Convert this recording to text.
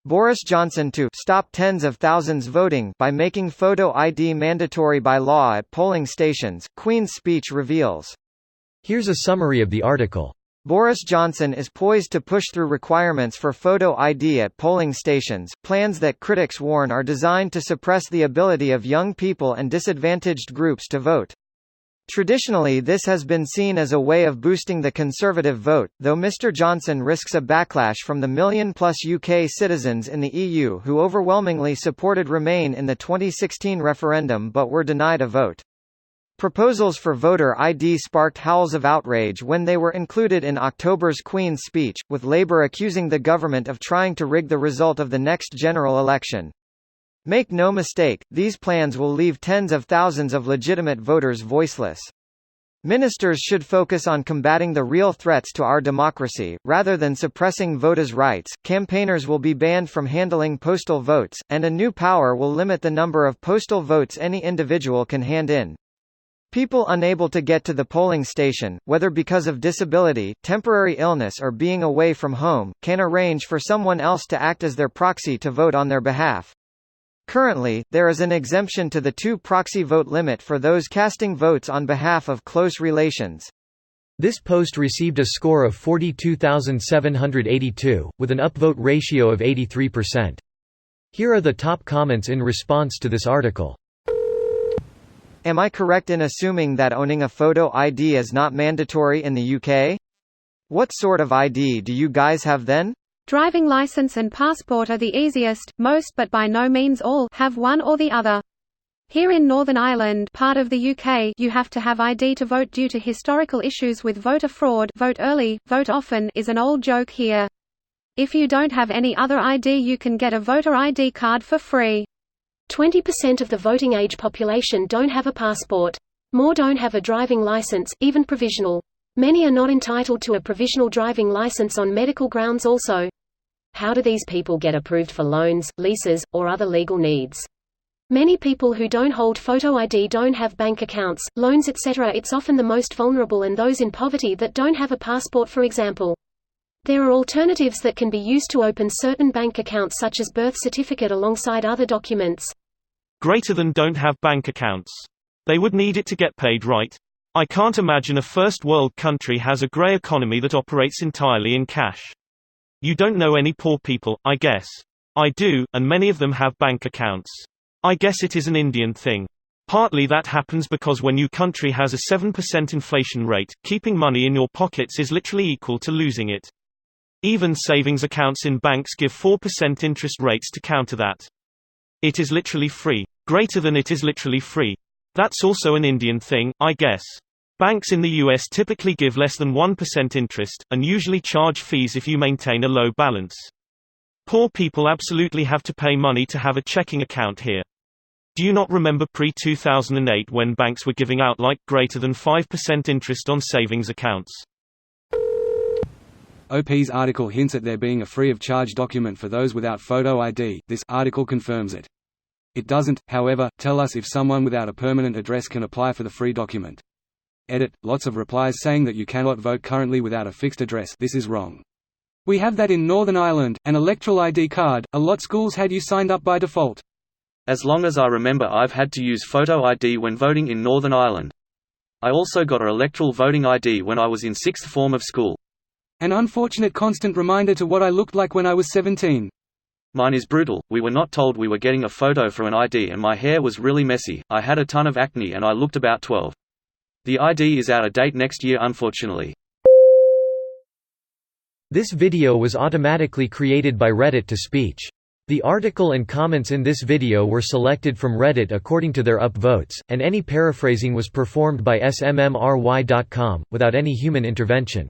Boris Johnson to stop tens of thousands voting by making photo ID mandatory by law at polling stations, Queen's speech reveals. Here's a summary of the article. Boris Johnson is poised to push through requirements for photo ID at polling stations, plans that critics warn are designed to suppress the ability of young people and disadvantaged groups to vote. Traditionally, this has been seen as a way of boosting the Conservative vote, though Mr Johnson risks a backlash from the million-plus UK citizens in the EU who overwhelmingly supported Remain in the 2016 referendum but were denied a vote. Proposals for voter ID sparked howls of outrage when they were included in October's Queen's speech, with Labour accusing the government of trying to rig the result of the next general election. Make no mistake, these plans will leave tens of thousands of legitimate voters voiceless. Ministers should focus on combating the real threats to our democracy, rather than suppressing voters' rights. Campaigners will be banned from handling postal votes, and a new power will limit the number of postal votes any individual can hand in. People unable to get to the polling station, whether because of disability, temporary illness or being away from home, can arrange for someone else to act as their proxy to vote on their behalf. Currently, there is an exemption to the 2-proxy vote limit for those casting votes on behalf of close relations. This post received a score of 42,782, with an upvote ratio of 83%. Here are the top comments in response to this article. Am I correct in assuming that owning a photo ID is not mandatory in the UK? What sort of ID do you guys have then? Driving license and passport are the easiest, most but by no means all have one or the other. Here in Northern Ireland, part of the UK, you have to have ID to vote due to historical issues with voter fraud. Vote early, vote often is an old joke here. If you don't have any other ID, you can get a voter ID card for free. 20% of the voting age population don't have a passport. More don't have a driving license, even provisional. Many are not entitled to a provisional driving license on medical grounds also. How do these people get approved for loans, leases, or other legal needs? Many people who don't hold photo ID don't have bank accounts, loans etc. It's often the most vulnerable and those in poverty that don't have a passport, for example. There are alternatives that can be used to open certain bank accounts such as birth certificate alongside other documents. Greater than don't have bank accounts. They would need it to get paid, right? I can't imagine a first world country has a grey economy that operates entirely in cash. You don't know any poor people, I guess. I do, and many of them have bank accounts. I guess it is an Indian thing. Partly that happens because when your country has a 7% inflation rate, keeping money in your pockets is literally equal to losing it. Even savings accounts in banks give 4% interest rates to counter that. It is literally free. Greater than it is literally free. That's also an Indian thing, I guess. Banks in the US typically give less than 1% interest, and usually charge fees if you maintain a low balance. Poor people absolutely have to pay money to have a checking account here. Do you not remember pre-2008 when banks were giving out like greater than 5% interest on savings accounts? OP's article hints at there being a free-of-charge document for those without photo ID. This article confirms it. It doesn't, however, tell us if someone without a permanent address can apply for the free document. Edit. Lots of replies saying that you cannot vote currently without a fixed address. This is wrong. We have that in Northern Ireland, an electoral ID card. A lot schools had you signed up by default. As long as I remember, I've had to use photo ID when voting in Northern Ireland. I also got an electoral voting ID when I was in 6th form of school. An unfortunate constant reminder to what I looked like when I was 17. Mine is brutal. We were not told we were getting a photo for an ID and my hair was really messy. I had a ton of acne and I looked about 12. The ID is out of date next year, unfortunately. This video was automatically created by Reddit to speech. The article and comments in this video were selected from Reddit according to their upvotes, and any paraphrasing was performed by smmry.com, without any human intervention.